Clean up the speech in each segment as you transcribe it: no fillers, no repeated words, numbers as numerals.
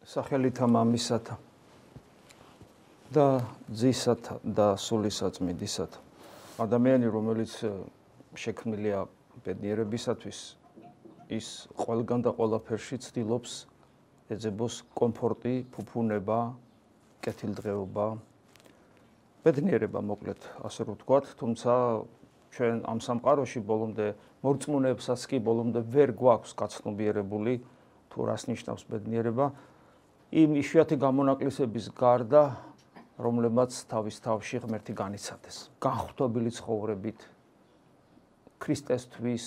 სახელითა მამისათა და ძისათა და სულისაწმინდისათა. ადამიანი, რომელიც შექმნილია ბედნიერებისათვის, ის ყველგან და ყველაფერში ცდილობს ეძებოს კომფორტი, ფუფუნება, კეთილდღეობა, ბედნიერება, მოკლედ, ასე რომ ვთქვათ, თუმცა ჩვენ ამ სამყაროში ბოლომდე მორწმუნეებსაც კი ბოლომდე ვერ გვაქვს გაცნობიერებული თუ რას ნიშნავს ბედნიერება. იმ იშვიათი გამონაკლისების გარდა, რომლებმაც თავის თავში ღმერთი განიცადეს. განხვრეტობილი ცხოვრებით ქრისტესთვის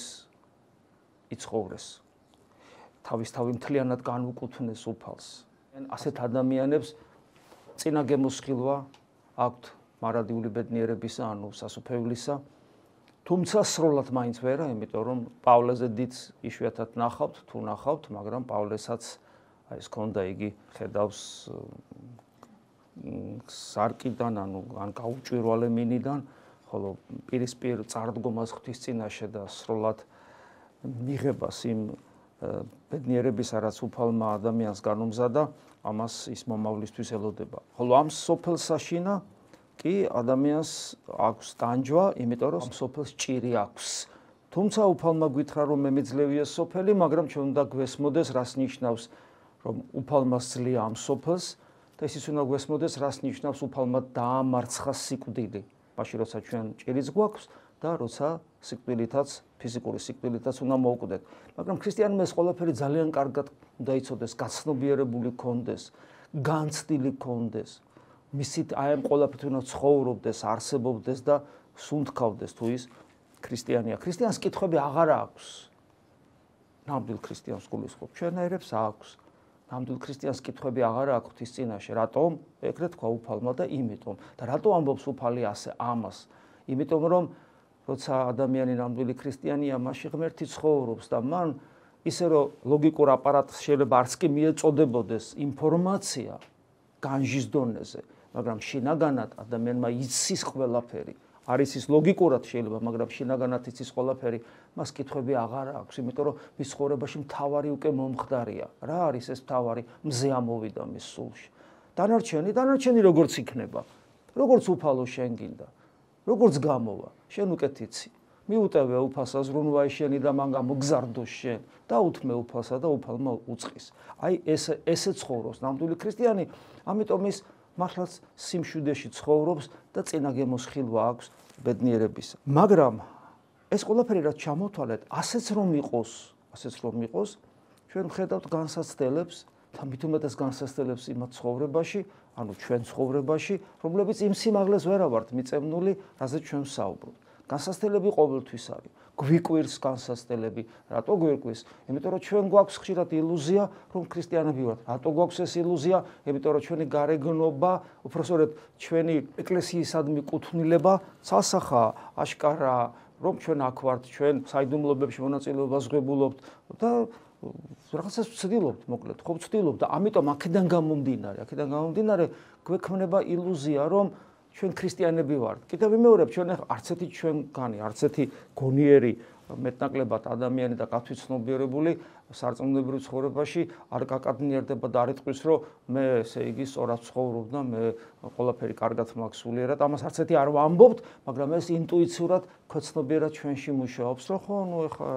იცხოვრეს. თავისთავი მთლიანად განუკუთვნეს უფალს. ასეთ ადამიანებს წინა გემოსხილვა აქვთ მარადიული ბედნიერებისა, ანუ სასუფევლისა. თუმცა სრულად მაინც ვერა, იმიტომ რომ პავლეზე დიდს იშვიათად ნახავთ, თუ ნახავთ, მაგრამ პავლესაც ეს ქონდა, იგი ხედავს სარკიდან, ანუ ან გაუჭვირვალე მინიდან, ხოლო პირისპირ წარდგომას ღვთის წინაშე და სრულად მიღებას იმ ბედნიერებისა, რაც უფალმა ადამიანს განუმზადა, ამას ის მომავლისთვის ელოდება. ხოლო ამ სოფელს საშინა კი ადამიანს აქვს ტანჯვა, იმიტომ რომ ამ სოფელს ჭირი აქვს. თუმცა უფალმა გითხრა, რომ მე მეძლევია სოფელი, მაგრამ ჩვენ უნდა გვესმოდეს, რას ნიშნავს, რომ უფალმა სძლია ამ სოფელს და ის უნდა გვესმოდეს, რას ნიშნავს უფალმა დაამარცხა სიკვდილი. მაშინ როცა ჩვენ ჭირიც გვაქვს და როცა სიკვდილითაც, ფიზიკური სიკვდილითაც უნდა მოვკვდეთ. მაგრამ ქრისტიანმა ეს ყველაფერი ძალიან კარგად უნდა იცოდეს, გაცნობიერებული ქონდეს, განცდილი ქონდეს. მისით აი ამ ყველაფერით უნდა ცხოვრობდეს, არსებობდეს და სუნთქავდეს თუ ის ქრისტიანია. ქრისტიანს კითხვები აღარ აქვს. ნამდვილ ქრისტიანს გულისხმობ, ჩვენაერებს აქვს. ნამდვილ ქრისტიანს კითხვები აღარ აქვს ღვთის წინაშე. რატომ? ეგრეთ თქვა უფალმა და იმიტომ. და რატო ამბობს უფალი ასე ამას? იმიტომ რომ როცა ადამიანი ნამდვილი ქრისტიანია, მაშინ ღმერთი ცხოვრობს და მან ისე რომ ლოგიკურ აპარატს შეიძლება არც კი მიეწოდებოდეს ინფორმაცია განჯის დონეზე, მაგრამ შინაგანად ადამიანმა იცის ყველაფერი. არის ის ლოგიკურად შეიძლება, მაგრამ შინაგანად იცის ყველაფერი, მას კითხვები აღარ აქვს, იმიტომ რომ მის ცხოვრებაში მთავარი უკვე მომხდარია. რა არის ეს მთავარი? მზე ამოვიდა მის სულში. დანარჩენი როგორც იქნება, როგორც უფალო შენ გინდა, როგორც გამოვა, შენ უკეთ იცი. მიუტევე უფალსა ზრუნვა შენი და მან გამოგზარდო შენ და უთმე უფალსა და უფალმა უწყის. აი ესე ცხოვრობს ნამდვილი ქრისტიანი, ამიტომ ის მართლაც სიმშვიდეში ცხოვრობს და წინა გემოსხილვა აქვს ბედნიერებისა. მაგრამ ეს ყველაფერი რაც ჩამოთვალეთ, ასეც რომ იყოს, ჩვენ ვხედავთ განსაცდელებს და მით უმეტეს განსაცდელებს იმათ ცხოვრებაში, ანუ ჩვენ ცხოვრებაში, რომლებიც იმ სიმაღლეს ვერ ავართ მიწევნული, რაზეც ჩვენ ვსაუბრობთ. განსაცდელები ყოველთვის არის. გვიკვირს განსაცდელები. რატო გვიკვირს? იმიტომ რომ ჩვენ გვაქვს ხშირად ილუზია, რომ ქრისტიანები ვართ. რატო გვაქვს ეს ილუზია? იმიტომ რომ ჩვენი გარეგნობა, უпроსორედ ჩვენი ეკლესიისადმი კუთვნილება ცალსახაა, აშკარაა, რომ ჩვენ აქ ვართ, ჩვენ საიდუმლოებში მონაწილეობას ვღებულობთ და რაღაცას ვცდილობთ, მოკლედ, ხო ვცდილობთ და ამიტომ აქედან გამომდინარე გვექმნება ილუზია, რომ ჩვენ ქრისტიანები ვართ. კიდევ ვიმეორებ, ჩვენ არც ერთი ჩვენგანი, არც ერთი გონიერი მეტნაკლებად ადამიანი და კაცი ცნობიერებული სარწმუნოებრივ ცხოვრებაში არ გაკადნიერდება და არ იტყვის, რომ მე ესე იგი სწორად ცხოვრობ და მე ყველაფერი კარგად მაქვს სულიერად. ამას არც ერთი არ ვამბობთ, მაგრამ ეს ინტუიციურად ქვეცნობიერად ჩვენში მუშაობს, რომ ხო, ნუ ეხლა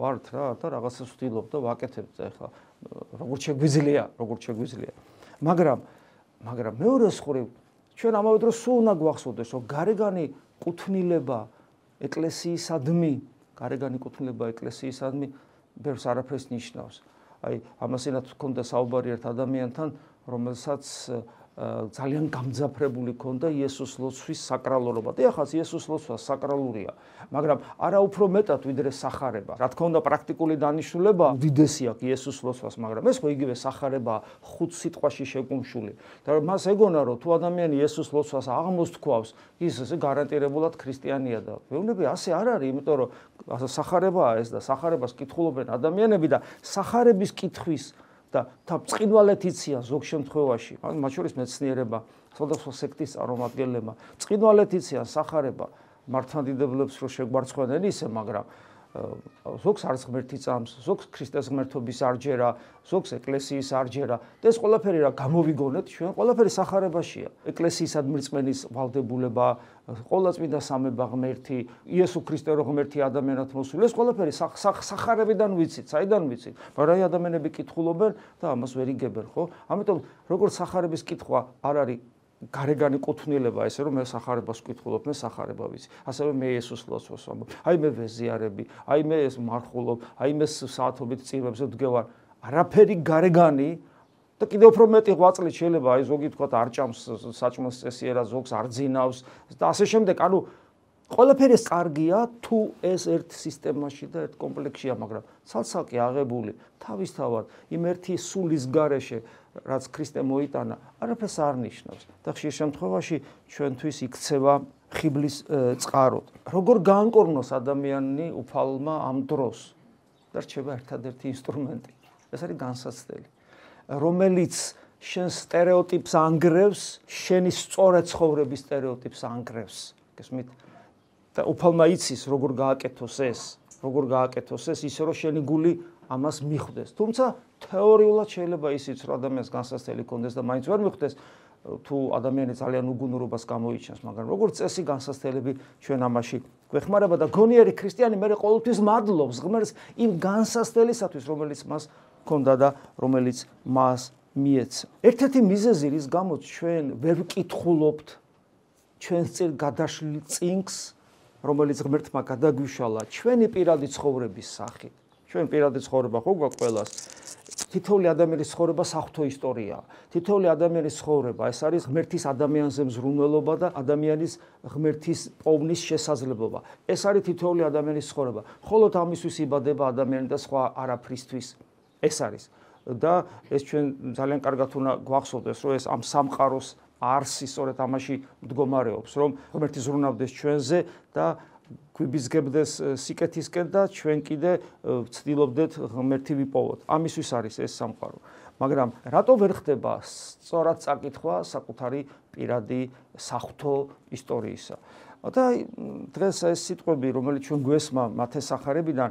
ვართ რა და რაღაცას ვთილობ და ვაკეთებთ ეხლა როგორც შეგვიძლია. მაგრამ მეორე მხრივ ჩვენ ამავე დროს სულ უნდა გვახსოვდეს, რომ გარეგანი კუთვნილება ეკლესიისადმი ბევრს არაფერს ნიშნავს. აი, ამასინაც ჰქონდა საუბარი ერთ ადამიანთან, რომელსაც ძალიან გამძაფრებული ჰქონდა იესოს ლოცვის საკრალურობა. და ახაც იესოს ლოცვა საკრალურია, მაგრამ არა უფრო მეტად ვიდრე სახარება. რა თქმა უნდა, პრაქტიკული დანიშნულება უდიდესი აქვს იესოს ლოცვას, მაგრამ ეს ხო იგივე სახარებაა, ხუთ სიტყვაში შეკუმშული. და მას ეგონა, რომ თუ ადამიანი იესოს ლოცვას აღმოსთქვავს, ის ესე გარანტირებულად ქრისტიანია და ვეუბნები, ასე არ არის, იმიტომ რომ სახარებაა ეს და სახარებას კითხულობენ ადამიანები და სახარების კითხვის და წყინვალეთ იციან ზოგ შემთხვევაში, მათ შორის მეცნიერება, სხვადასხვა სექტის წარმომადგენლებმა, წყინვალეთ იციან სახარება, მართლმადიდებლებს რო შეგვარცხვენენ ისე, მაგრამ ზოგს არც ღმერთი წამს, ზოგს ქრისტეს ღმერთობის არჯერა, ზოგს ეკლესიის არჯერა და ეს ყველაფერი რა გამოვიგონეთ ჩვენ, ყველაფერი სახარებაშია. ეკლესიისადმი რწმენის ვალდებულება, ყოვლადწმინდა სამება ღმერთი, იესო ქრისტე რო ღმერთი ადამიანად მოსული, ეს ყველაფერი სახარებიდან ვიცით, საიდან ვიცით? მაგრამ აი ადამიანები კითხულობენ და ამას ვერ იგებენ, ხო? ამიტომ როგორც სახარების კითხვა არ არის გარეგანი კუთვნილება, ესე რომ მე სახარებას ვკითხულობ, მე სახარება ვიცი. ასევე მე იესოს ლოცვას ვამბობ. აი მე ვეზიარები, აი მე ეს მარხულობ, აი მე საათობით წირვებზე ვდგევარ. არაფერი გარეგანი და კიდევ უფრო მეტი ღვაწლით შეიძლება აი ზოგი თქვა არ ჭამს საჭმელს წესიერად, ზოგს არ ძინავს და ასე შემდეგ. ანუ ყველაფერი ეს კარგია თუ ეს ერთ სისტემაში და ერთ კომპლექსშია, მაგრამ ცალ-ცალკე აღებული თავისთავად იმ ერთი სულის გარეშე რაც ქრისტე მოიტანა, არაფერს არ ნიშნავს და ხშირ შემთხვევაში ჩვენთვის იქცევა ხიბლის წყაროდ. როგორ გაანკორნოს ადამიანი უფალმა ამ დროს და რჩება ერთადერთი ინსტრუმენტი. ეს არის განსაცდელი, რომელიც შენს სტერეოტიპს ანგრევს, შენი სწორად ცხოვრების სტერეოტიპს ანგრევს. გესმით? და უფალმა იცის როგორ გააკეთოს ეს, ისე რომ შენი გული ამას მიხვდეს. თუმცა თეორიულად შეიძლება ისიც რომ ადამიანს განსაცდელი კონდეს და მაინც ვერ მიხვდეს, თუ ადამიანი ძალიან უგუნურობას გამოიჩენს, მაგრამ როგორც წესი განსაცდელები ჩვენ ამაში გვეხმარება და გონიერი ქრისტიანი მე ყოველთვის მადლობს ღმერთს იმ განსაცდელისათვის, რომელიც მას ჰქონდა და რომელიც მას მიეცა. ერთ-ერთი მიზეზი რის გამოც ჩვენ ვერ ვკითხულობთ ჩვენს წინ გადაშლილ წინგს, რომელიც ღმერთმა გადაგვიშალა ჩვენი პირადი ცხოვრების სახით. ჩვენ პირადი ცხოვრება ხო გვაქვს ყველას. თითოეული ადამიანის ცხოვრება საღვთო ისტორიაა. თითოეული ადამიანის ცხოვრება ეს არის ღმერთის ადამიანზე მზრუნველობა და ადამიანის ღმერთის პოვნის შესაძლებლობა. ეს არის თითოეული ადამიანის ცხოვრება. მხოლოდ ამისთვის იბადება ადამიანი და სხვა არაფრისთვის. ეს არის. და ეს ჩვენ ძალიან კარგად უნდა გვახსოვდეს, რომ ეს ამ სამყაროს არსი სწორედ ამაში მდგომარეობს, რომ ღმერთი ზრუნავდეს ჩვენზე და გვიბიზგებდეს სიკეთისკენ და ჩვენ კიდე ვცდილობდეთ ღმერთი ვიპოვოთ. ამისთვის არის ეს სამყარო. მაგრამ რატო ვერ ხდება სწორად წაკითხვა საკუთარი პირადი საღვთო ისტორიისა? და დღეს ეს სიტყვები, რომელიც ჩვენ გვესმა მათ ესახარებიდან,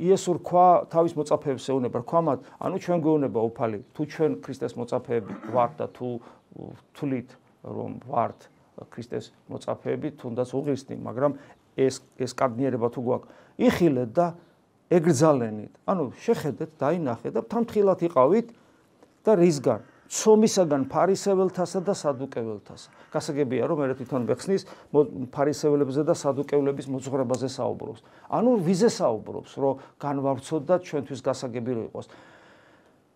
იესო რქვა თავის მოწაფეებს ეუბნება, რქვა მათ, ანუ ჩვენ გვეუბნება უფალი, თუ ჩვენ ქრისტეს მოწაფეები ვართ და თუ ვთვლით რომ ვართ ქრისტეს მოწაფეები, თუნდაც უღირსნი, მაგრამ ეს კარდნიერება თუ გვაქვს, იხილეთ და ეგრძალენით. ანუ შეხედეთ, დაინახეთ და თამთხილად იყავით და რისგან? ცომისაგან ფარისეველთასა და სადუკეველთასა. გასაგებია რომ მე თვითონ ვეხსნის ფარისეველებზე და სადუკევლების მოძღვრებაზე საუბრობს. ანუ ვიზე საუბრობს, რომ განვავრცოთ და ჩვენთვის გასაგები რო იყოს.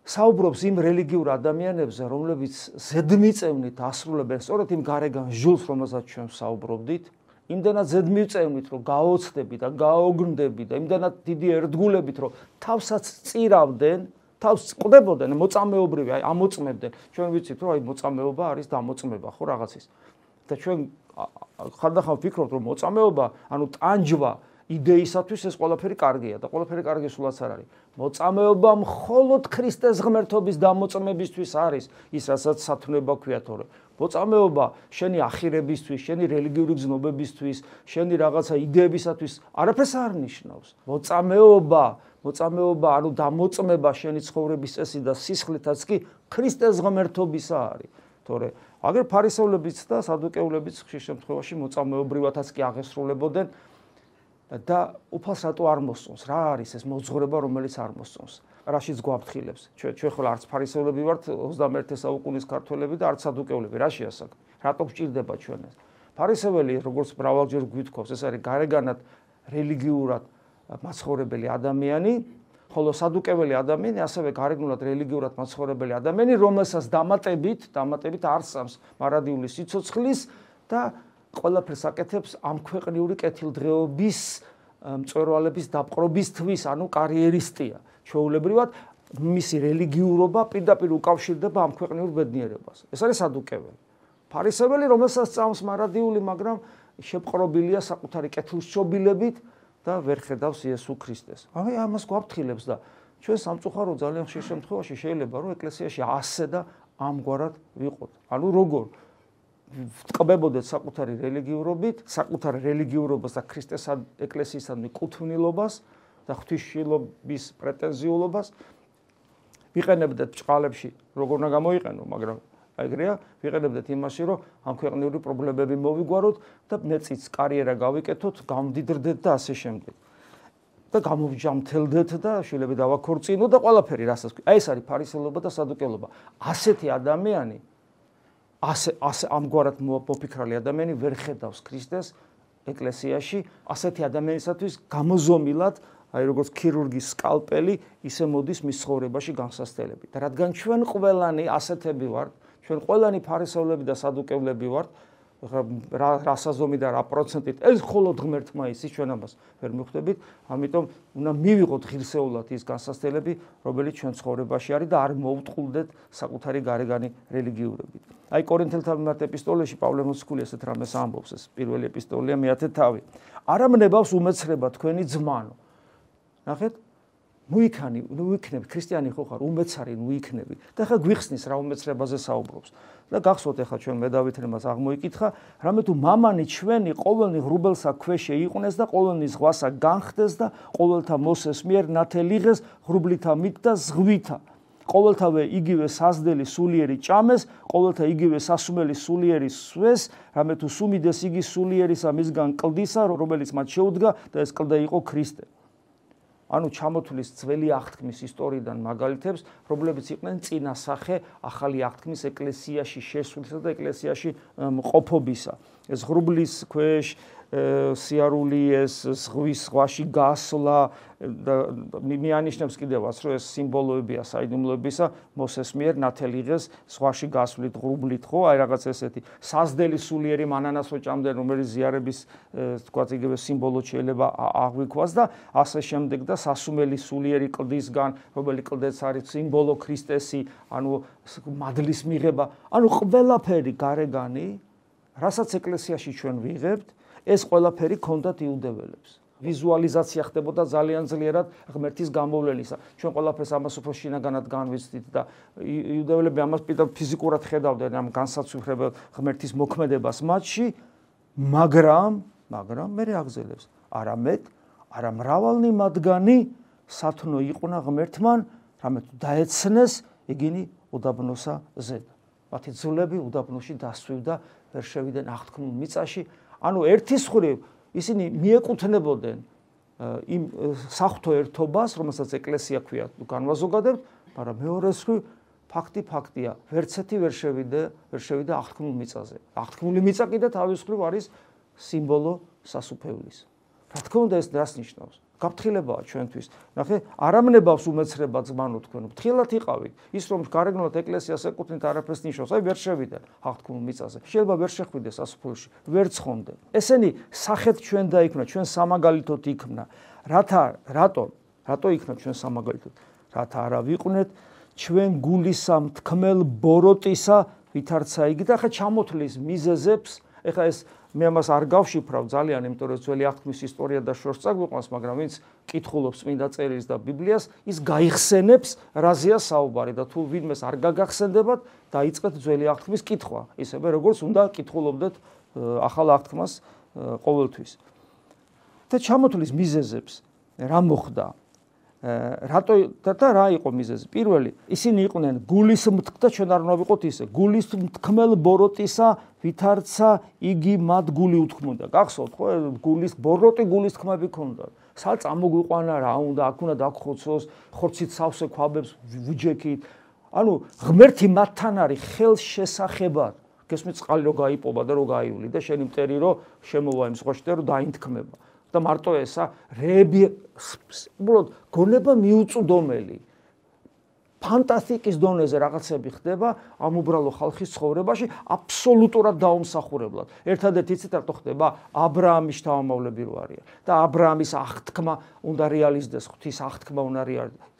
საუბრობს იმ რელიგიურ ადამიანებზე, რომლებიც ზედმიწევნით ასრულებენ სწორედ იმ გარეგან ჟულს, რომელსაც ჩვენ საუბრობდით, იმდანაც ზედმიწევნით, რომ გაოცდებით და გაოგნდებით და იმდანაც დიდი ერთგულებით, რომ თავსაც წირავდნენ, თავს ყდებოდნენ, მოწამეობრივი, აი ამოწმებდნენ. ჩვენ ვიცით, რომ აი მოწამეობა არის დამოწმება, ხო რაღაცის. და ჩვენ ხანდახან ვფიქრობთ, რომ მოწამეობა, ანუ ტანჯვა იდეისათვის ეს ყველაფერი კარგია და ყველაფერი კარგი სულაც არ არის. მოწამეობა მხოლოდ ქრისტეს ღმერთობის დამოწმებისთვის არის, ის რასაც სათნოება ქვია თორე. მოწამეობა შენი ახირებისთვის, შენი რელიგიური გზნობებისთვის, შენი რაღაცა იდეებისათვის არაფერს არ ნიშნავს. მოწამეობა, ანუ დამოწმება შენი ცხოვრების წესი და სისხლითაც კი ქრისტეს ღმერთობისა არის. თორე აგერ ფარისევლებიც და სადუკეულებიც ხშირ შემთხვევაში მოწამეობრივათაც კი აღესრულებოდნენ და უფალს რატო არ მოსწონს? რა არის ეს მოძღვრება, რომელიც არ მოსწონს? რაშიც გვაფრთხილებს? ჩვენ ხოლმე არც ფარისევლები ვართ 21 საუკუნის ქართველები და არც სადუკეულები. რაშია საქმე? რატო გვჭირდება ჩვენ ეს? ფარისეველი, როგორც მრავალჯერ გვითხოვს, ეს არის გარეგანად რელიგიურად მაცხოვრებელი ადამიანი, ხოლო სადუკეველი ადამიანი ასევე გარეგნულად რელიგიურად მაცხოვრებელი ადამიანი, რომელსაც დამატებით არ სწამს მარადიული სიცოცხლის და ყველაფერს აკეთებს ამ ქვეყნიური კეთილდღეობის მწვერვალების დაპყრობისთვის, ანუ კარიერისტია. ჩვეულებრივად მისი რელიგიურობა პირდაპირ უკავშირდება ამ ქვეყნიურ ბედნიერებას. ეს არის სადუკეველი. ფარისეველი, რომელსაც სწამს მარადიული, მაგრამ შეპყრობილია საკუთარი კეთილშობილებით და ვერ ხედავს იესო ქრისტეს. აი ამას გვაფრთხილებს და ჩვენ სამწუხაროდ ძალიან ხშირ შემთხვევაში შეიძლება რომ ეკლესიაში ასე და ამგვარად ვიყოთ. ანუ როგორ ვტყბებოდეთ საკუთარი რელიგიურობით, საკუთარ რელიგიურობას და ქრისტეს ეკლესიისადმი კუთვნილობას, და ღვთისმშობლის პრეტენზიულობას ვიყენებდეთ ჭყალებში, როგორ უნდა გამოიყენო, მაგრამ ეგრეა, ვიყენებდეთ იმაში, რომ ამ ქვეყნიური პრობლემები მოვიგვაროთ და მეწიც კარიერა გავიკეთოთ, გამდიდრდეთ და ასე შემდეგ. და გამოვჯამთელდეთ და შვილები დავაქორწინოთ და ყველაფერი რასაც. აი ეს არის ფარისეულობა და სადუკეულობა. ასეთი ადამიანი, ასე ამგვარად მოფიქრალი ადამიანი ვერ ხედავს ქრისტეს ეკლესიაში, ასეთი ადამიანისათვის გამოზომილად აი როგორც ქირურგის სკალპელი ისე მოდის მის ცხოვრებაში განსასწრებით. და რადგან ჩვენ ყველანი ასეთები ვართ, ჩვენ ყველანი ფარისეულები და სადუკევლები ვართ, რა საზომი და რა პროცენტით ეს მხოლოდ ღმერთმა იცის, ჩვენ ამას ვერ მიხვდებით, ამიტომ უნდა მივიღოთ ღირსეულად ის განსასწრები, რომელიც ჩვენ ცხოვრებაში არის და არ მოვუტყულდეთ საკუთარი გარეგანი რელიგიურობით. აი კორინთელთა მიმართ ეპისტოლეში პავლე მოციქული ესეთ რამეს ამბობს, ეს პირველი ეპისტოლეა მეათე თავი. არ ამნებავს უმეცრება თქვენი ძმანო. ნახეთ, ვიქნებ ქრისტიანი ხო ხარ, უმეცარი ვიქნები. და ხა გვიხსნის რა უმეცრებაზე საუბრობს. და გახსოვთ ახლა ჩვენ მე დავითრემას აღმოიკითხა, რამე თუ მამანი ჩვენი ყოველნი ღრუბელსა ქვეშე იყვნეს და ყოველნი ზღვასა განხდეს და ყოველთა მოსეს მიერ ნათელიღეს ღრუბლითა მით და ზღვითა. ყოველთავე იგივე საზდელი სულიერი ჭამეს, ყოველთა იგივე სასუმელი სულიერი სვეს, რამე თუ სუმიდეს იგი სულიერისა მისგან კლდისა, რომელიც მათ შეუდგა და ეს კლდა იყო ქრისტე. ანუ ჩამოთვლის ძველი აღთქმის ისტორიიდან მაგალითებს, რომლებიც იყვნენ წინასახე ახალი აღთქმის ეკლესიაში შესვლისა და ეკლესიაში მყოფობისა. ეს ღრუბლის ქვეშ სიარული, ეს ზღვაში გასვლა და მიანიშნებს კიდევაც, რომ ეს სიმბოლოებია საიდუმლოებისა, მოსეს მიერ ნათელიღეს ზღვაში გასვლით, ღრუბლით, ხო, აი რაღაც ესეთი საზდელი სულიერი მანანას რო ჭამდნენ, რომელიც ზიარების თქვათ იგივე სიმბოლოდ შეიძლება აღვიქვას და ასე შემდეგ და სასუმელი სულიერი კლდისგან, რომელი კლდეც არის სიმბოლო ქრისტესი, ანუ მადლის მიღება, ანუ ყველაფერი გარეგანი, რასაც ეკლესიაში ჩვენ ვიღებთ, ეს ყველაფერი ქონდათ იუდეველებს. ვიზუალიზაცია ხდებოდა ძალიან ძლიერად ღმერთის გამოვლენისა. ჩვენ ყველაფერს ამას უფრო შინაგანად განვიცდით და იუდეველები ამას ფიზიკურად ხედავდნენ ამ განსაცვიფრებელ ღმერთის მოქმედებას მათში, მაგრამ მე აგზელებს. არა მრავალნი მათგანი სათნო იყვნა ღმერთმან, რამე თუ დაეცნეს იგინი უდაბნოსა ზედა. მათი ძვლები უდაბნოში დასვივდა, ვერ შევიდნენ აღთქმულ მიწაში. ანუ ერთის მხრივ ისინი მიეკუთვნებოდნენ იმ საღვთო ერთობას, რომელსაც ეკლესია ქვია, განვაზოგადებთ, მაგრამ მეორეს მხრივ ფაქტია, ვერცეთი ვერ შევიდა აღთქმულ მიწაზე. აღთქმული მიწა კიდე თავის მხრივ არის სიმბოლო სასუფეველის. რა თქმა უნდა ეს რას ნიშნავს? გაფრთხილებაა ჩვენთვის. ნახე, არ ამნებავს უმეცრება ძმანო თქვენ. ფრთხილად იყავით. ის რომ გარეგნულად ეკლესიას ეკუთვნით არაფერს ნიშნავს. აი ვერ შევიდნენ აღთქმულ მიწაზე. შეიძლება ვერ შეხვიდეს სასუფეველში, ვერ ცხონდნენ. ესენი სახეთ ჩვენ დაიქმნა, ჩვენ სამაგალითოდ იქმნა. რატო იქნა ჩვენ სამაგალითოდ? რათა არა ვიყვნეთ ჩვენ გულისა მთქმელ ბოროტისა, ვითარცა იგი და ხა ჩამოთვლის მიზეზებს, ეხა ეს მე ამას არ გავშიფრავ ძალიან, იმიტომ რომ ძველი აღთქმის ისტორია და შორს წაგვიყვანს, მაგრამ ვინც კითხულობს წმინდა წერილს და ბიბლიას, ის გაიხსენებს რაზეა საუბარი და თუ ვინმეს არ გაგახსენდებათ, დაიწყეთ ძველი აღთქმის კითხვა, ისევე როგორც უნდა კითხულობდეთ ახალ აღთქმას ყოველთვის. და ჩამოთვლის მიზეზებს რა მოხდა? რატო და რა იყო მიზეზი? პირველი, ისინი იყვნენ გულის მთქმთა, ჩვენ არ უნდა ვიყოთ ისე, გულის მთქმელ ბოროტისა, ვითარცა იგი მათ გული უთქმოდა. გახსოვთ ხო, ბოროტი გულის თქმები ქონდა. სად წამოგვიყვანა რა უნდა, აქ უნდა დაგხოცოს, ხორცით სავსე ქვაბებს ვუჯექით. ანუ ღმერთი მათთან არის ხელშესახებად. გესმით, წყალი რო გაიპობა და რო გაივლი და შენი მტერი რო შემოვა იმ ზღვაში და რო დაინთქმება. და მარტო ესა რეები უბრალოდ გონება მიუწვდომელი ფანტასტიკის დონეზე რაღაცები ხდება ამ უბრალო ხალხის ცხოვრებაში აბსოლუტურად დაუმსახურებლად. ერთადერთი იცით რატო ხდება? აბრაამის შთამომავლები რო არიან და აბრაამის აღთქმა უნდა რეალიზდეს, ღვთის აღთქმა უნდა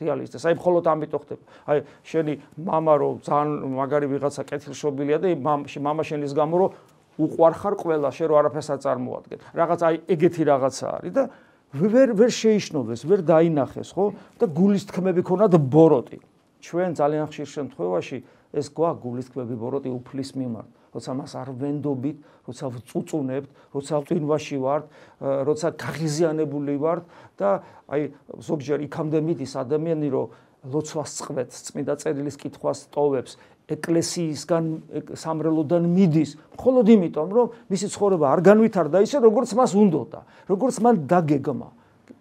რეალიზდეს. აი მხოლოდ ამიტომ ხდება. აი შენი მამა რო ძალიან მაგარი ვიღაცა კეთილშობილია და მამა შენის გამო რო უყვარხარ ყველა, შენ რო არაფერს არ წარმოადგენ. რაღაც აი ეგეთი რაღაცა არის და ვერ შეიშნობეს, ვერ დაინახეს, ხო? და გულის თქმები ქონათ ბოროტი. ჩვენ ძალიან ხშირ შემთხვევაში ეს გვაქვს გულის თქმები ბოროტი უფლის მიმართ, როცა მას არ ვენდობით, როცა ვწუწუნებთ, როცა წვინვაში ვართ, როცა გაღიზიანებული ვართ და აი ზოგჯერ იქამდე მიდის ადამიანი, რომ ლოცვას წყვეტს, წმინდა წერილის კითხვას ტოვებს, ეკლესიისგან სამრელოდან მიდის, მხოლოდ იმიტომ, რომ მისი ცხოვრება არ განვითარდა ისე, როგორც მას უნდოდა, როგორც მან დაგეგმა.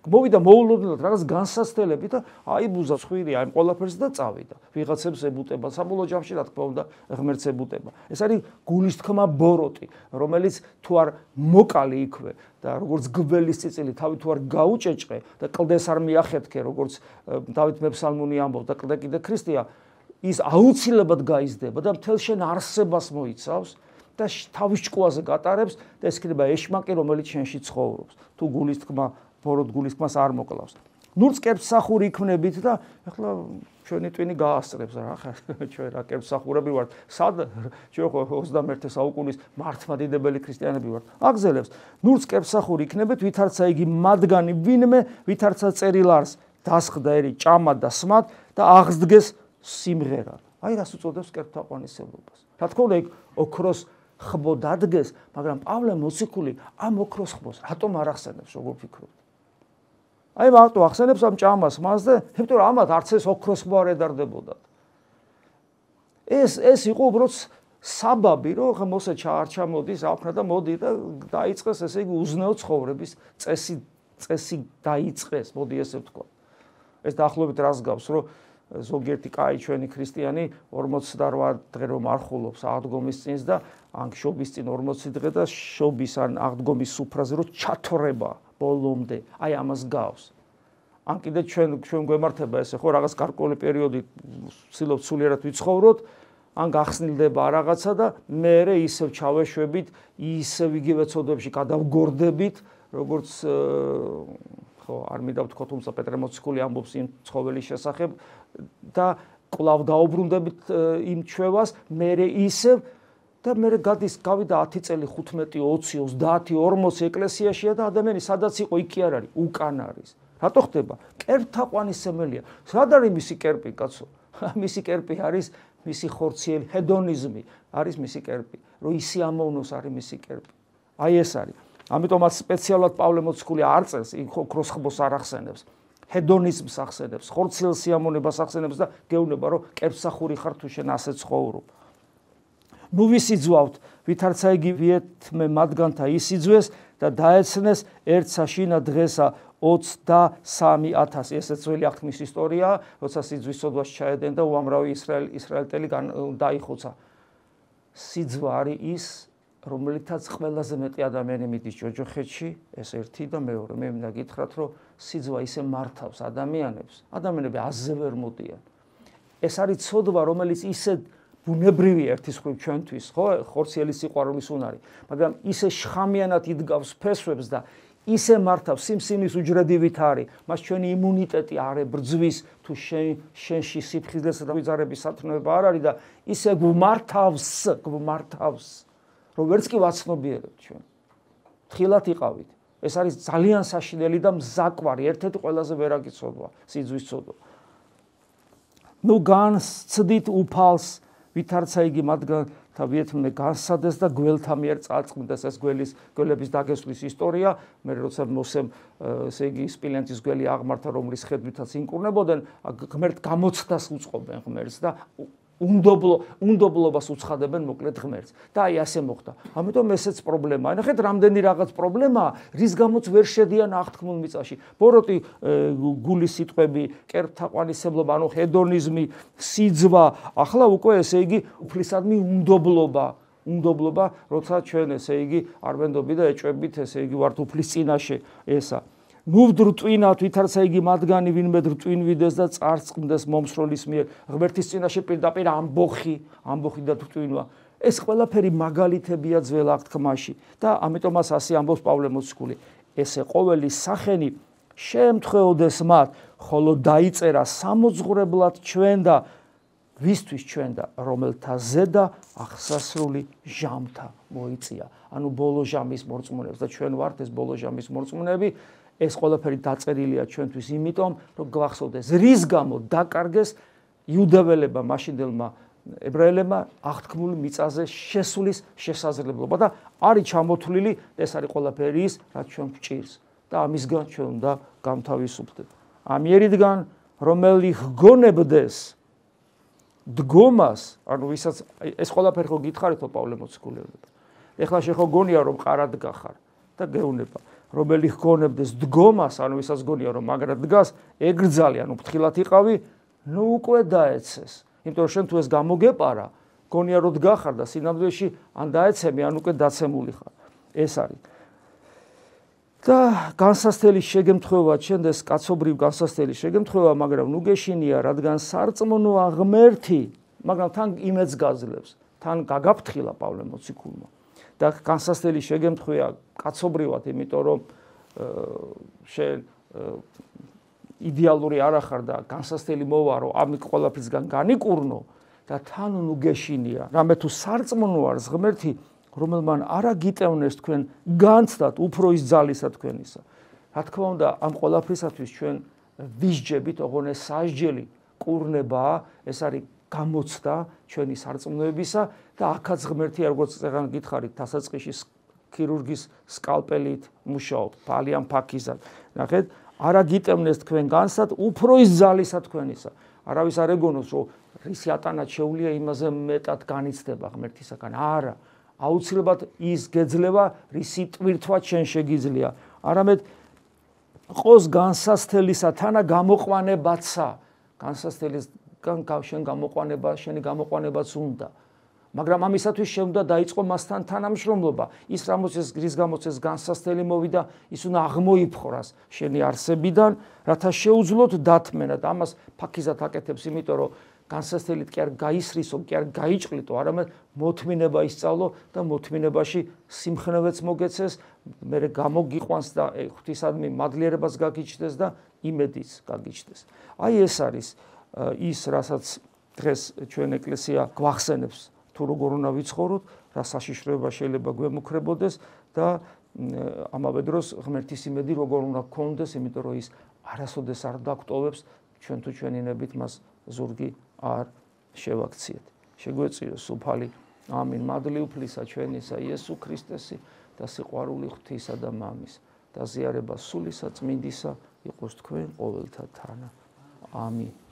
მოვიდა მოულოდნელად რაღაც განსაცდელები და აიბუზა ხვირი აი ყველაფერს და წავიდა. ვიღაცებს ებუტება, საბოლოო ჯამში რა თქმა უნდა, ღმერთს ებუტება. ეს არის გულის თქმა ბოროტი, რომელიც თუ არ მოკალი იქვე და როგორც გველის წიწილი თავი თუ არ გაუჭეჭყე და კლდეს არ მიახეთქე, როგორც დავით მეფსალმუნი ამბობს და კლდე კიდე ქრისტეა, ის აუცილებლად გაიზრდება და მთელ შენ არსებას მოიცავს და თავის ჭკუაზე გატარებს და ეს იქნება ეშმაკი, რომელიც შენში ცხოვრობს. თუ გულის თქმა ბოროტ გულის თქმას არ მოკლავს. ნურც კერპსახური იქნებით და ახლა ჩვენი ტვინი გაასწრებს რა ხარ ჩვენ რა კერპსახურები ვართ. სად ჩვენ ხო 21 საუკუნის მართლმადიდებელი ქრისტიანები ვართ. აგზელებს. ნურც კერპსახური იქნებით, ვითარცა იგი მათგანი ვინმე, ვითარცა წერილარს დასხდა ერი ჭამა და სმად და აღსდგეს სიმღერად. აი რას უწოდებს კერპთაყვანისმლობას. რა თქმა უნდა იქ ოქროს ხბო დადგეს, მაგრამ პავლე მოციქული ამ ოქროს ხბოს რატომ არ ახსენებს, როგორ ფიქრობთ? აი მარტო ახსენებს ამ ჭამას მას და იმიტომ რომ ამათ არც ეს ოქროს ხბო არ ედარდებოდათ. ეს იყო უბრალოდ საბაბი, რომ მოსე ჩაარჩამოდის, აქვნა და მოდი და დაიწყეს ესე იგი უზნეო ცხოვრების წესი დაიწყეს, მოდი ესე ვთქვა. ეს დაახლოებით რას გავს, რომ ზოგიერთი კაი ჩვენი ქრისტიანი 48 დღე რომ არხულობს აღდგომის წინს და ან შობის წინ 40 დღე და შობის ან აღდგომის სუფრაზე რომ ჩათორება ბოლომდე, აი ამას გავს. ან კიდე ჩვენ გვემართება ესე ხო რაღაც გარკვეული პერიოდი ვცდილობთ სულიერად ვიცხოვროთ, ან გახსნილდება რაღაცა და მერე ისევ ჩავეშვებით, ისევ იგივე ცოდვებში გადავგორდებით, როგორც ხო არ მინდა ვთქვა, თუმცა პეტრე მოციქული ამბობს იმ ცხოველის შესახებ და კვლავ დაუბრუნდებით იმ ჩვევას, მერე ისევ და მერე გავიდა 10 წელი, 15, 20, 30, 40 ეკლესიაშია და ადამიანი სადაც იყო იქ არ არის, უკან არის. რატო ხდება? კერპთაყვანისმელია. სად არის მისი კერპი, კაცო? მისი კერპი არის მისი ხორციელი ჰედონიზმი, არის მისი კერპი. რომ ისი ამოვნოს არის მისი კერპი. აი ეს არის. ამიტომაც სპეციალურად პავლე მოციქული არ წერს, ოქროს ხბოს არ ახსენებს. ჰედონიზმს ახსენებს, ხორციელ სიამოვნებას ახსენებს და გეუბნება, რომ კერპსახური ხარ თუ შენ ასე ცხოვრობ. ნუ ვისიძვავთ, ვითარცა იგი ვიეთმე მათგანთა ისიძვეს და დაეცნეს ერთ საშინა დღესა 23,000. ესეც ძველი აღთქმის ისტორია, როცა სიძვის სოდვაში ჩაედენ და უამრავი ისრაელტელი დაიხოცა. სიძვა არის ის, რომელითაც ყველაზე მეტი ადამიანი მიდის ჯოჯოხეთში, ეს ერთი და მეორე. მე მინდა გითხრათ, რომ სიძვა ისე მართავს ადამიანებს, ადამიანები აზზე ვერ მოდიან. ეს არის ცოდვა, რომელიც ისე ბუნებრივია ერთის მხრივ ჩვენთვის, ხო, ხორციელი სიყვარულის უნარი, მაგრამ ისე შხამიანად იდგავს ფესვებს და ისე მართავს სიმსივნის უჯრედივით არის, მას ჩვენი იმუნიტეტი არ ებრძვის, თუ შენში სიფხიზლესა და ვიზარების სათნოება არ არის და ისე გვმართავს, რომ ვერც კი ვაცნობიერებთ ჩვენ. თხილად იყავით. ეს არის ძალიან საშინელი და მზაკვარი, ერთ-ერთი ყველაზე ვერაგი ცოდვა, სიძვის ცოდვა. ნუ განსცდით უფალს, ვითარცა იგი მათგან და ვიეთმე განსადეს და გველთა მიერ წარწყმდეს. ეს გველების დაგესვლის ისტორია. მე როცა მოსემ ესე იგი სპილენძის გველი აღმართა, რომლის ხედვითაც ინკურნებოდნენ, ღმერთ გამოცდას უწყობენ ღმერთს და უნდობლობას უცხადებენ მოკლედ ღმერთს. და აი ასე მოხდა. ამიტომ ესეც პრობლემაა. ნახეთ, რამდენი რაღაც პრობლემაა, რის გამოც ვერ შედიან აღთქმულ მიწაში. ბოროტი გულის სიტყვები, კერპთაყვანისმლობა, ანუ ჰედონიზმი, სიძვა, ახლა უკვე ესე იგი უფლისადმი უნდობლობა, როცა ჩვენ ესე იგი არ ვენდობი და ეჭვებით ესე იგი ვართ უფლის წინაშე ესა. ნუ ვდრტვინავთ, ვითარცა იგი მათგანი ვინმე დრტვინვიდეს და წარწყმდეს მომსროლის მიერ. ღმერთის წინაშე პირდაპირ ამბოხი და დრტვინვა. ეს ყველაფერი მაგალითებია ძველ აღთქმაში და ამიტომაც ასე ამბობს პავლე მოციქული. ესე ყოველი სახენი შემთხვეოდეს მათ, ხოლო დაიწერა სამოძღვრებლად ჩვენ და ვისთვის ჩვენ და რომელთა ზედა აღსასრული ჟამთა მოიწია. ანუ ბოლო ჟამის მორწმუნეებს და ჩვენ ვართ ეს ბოლო ჟამის მორწმუნეები. ეს ყველაფერი დაწერილია ჩვენთვის იმიტომ, რომ გვახსოვდეს, რის გამო დაკარგეს იუდეველებმა მაშინდელმა ებრაელებმა აღთქმული მიწაზე შესulis შესაძლებლობა და არის ჩამოთვლილი ეს არის ყველაფერი ის რაც ჩვენ გვჭირს და ამისგან ჩვენ უნდა გამთავისუფლდეთ. ამიერიდან რომელიც გგონებდეს დგომას, ანუ ვისაც ეს ყველაფერი ხო გითხარითო პავლე მოციქულებმა. ეხლა შეხო გონია რომ ყარად გახარ და გეუნება რომელი გგონებდეს დგომას, ანუ ვისაც გონია რომ მაგრად დგას, ეგრძალი, ანუ ფრთხილად იყავი, ნუ უკვე დაეცეს. იმიტომ რომ შენ თუ ეს გამოგეპარა, გონია რომ დგახარ და სინამდვილეში ან დაეცემი, ან უკვე დაცემული ხარ. ეს არის. და განსასწრელი შეგემთხვევა ჩენდეს კაცობრიվ განსასწრელი შეგემთხვევა, მაგრამ ნუ გეშინია, რადგან სარწმუნო აღმერთი, მაგრამ თან იმედს გაძლევს, თან გაგაფრთხილა პავლე მოციქულმა. და განსასწრელი შეგემთხვევა კაცობრივად, იმიტომ რომ შენ იდეალური არ ახარ და განსასწრელი მოვა რომ ამ ყველაფრისგან განიკურნო და თან ნუ გეშინია, რამე თუ სარწმუნო არის ღმერთი, რომელმან არა გიტევნეს თქვენ განცდათ უფროის ძალისა თქვენისა. რა თქმა უნდა, ამ ყველაფრისათვის ჩვენ ვისჯებით, ოღონდ ეს სასჯელი კურნებაა, ეს არის გამოცდა ჩვენი სარწმუნოებისა და აქაც ღმერთი როგორც წეგან გითხარით, დასაწყისში ქირურგის სკალპელით მუშაობ, ძალიან ფაქიზად. ნახეთ, არა გიტევნეს თქვენ განცდათ უფროის ძალისა თქვენისა. არავის არ ეგონოს, რომ რისი ატანად შეუულია იმაზე მეტად განიცდება ღმერთისაგან. არა. აუცილებლად ის გეძლევა, რისი ტვირთვა ჩვენ შეგიძლია. არამედ ყოს განსასწრელისა თანა გამოყვანებაცა. განსასწრელისგან შენ გამოყვანება, შენი გამოყვანებაც უნდა. მაგრამ ამისათვის შენ უნდა დაიწყო მასთან თანამშრომლობა. ის რის გამოც ეს განსასწრელი მოვიდა, ის უნდა აღმოიფხვრას შენი არსებიდან, რათა შეუძლოთ დათმენა და ამას ფაქიზად აკეთებს, იმიტომ რომ განსასწრელით კი არ გაისრისო, კი არ გაიჭყლიტო, არამედ მოთმინება ისწავლო და მოთმინებაში სიმხნევეც მოგეცეს, მერე გამოგიყვანს და ღვთისადმი მადლიერებას გაგიჩნდეს და იმედიც გაგიჩნდეს. აი ეს არის ის, რასაც დღეს ჩვენ ეკლესია გვახსენებს, თუ როგორ უნდა ვიცხოვროთ, რა საშიშროება შეიძლება გვემუქრებოდეს და ამავე დროს ღმერთის იმედი როგორ უნდა გქონდეს, იმიტომ რომ ის არასოდეს არ დაგვტოვებს, ჩვენ თუ ჩვენინებით მას ზურგი არ შევაქციეთ. შეგვეწიოს უფალი. ამინ. მადლი უფლისა ჩვენისა იესო ქრისტესი და სიყვარული ღვთისა და მამის და ზიარება სულისა წმინდისა იყოს თქვენ ყოველთა თანა. ამინ.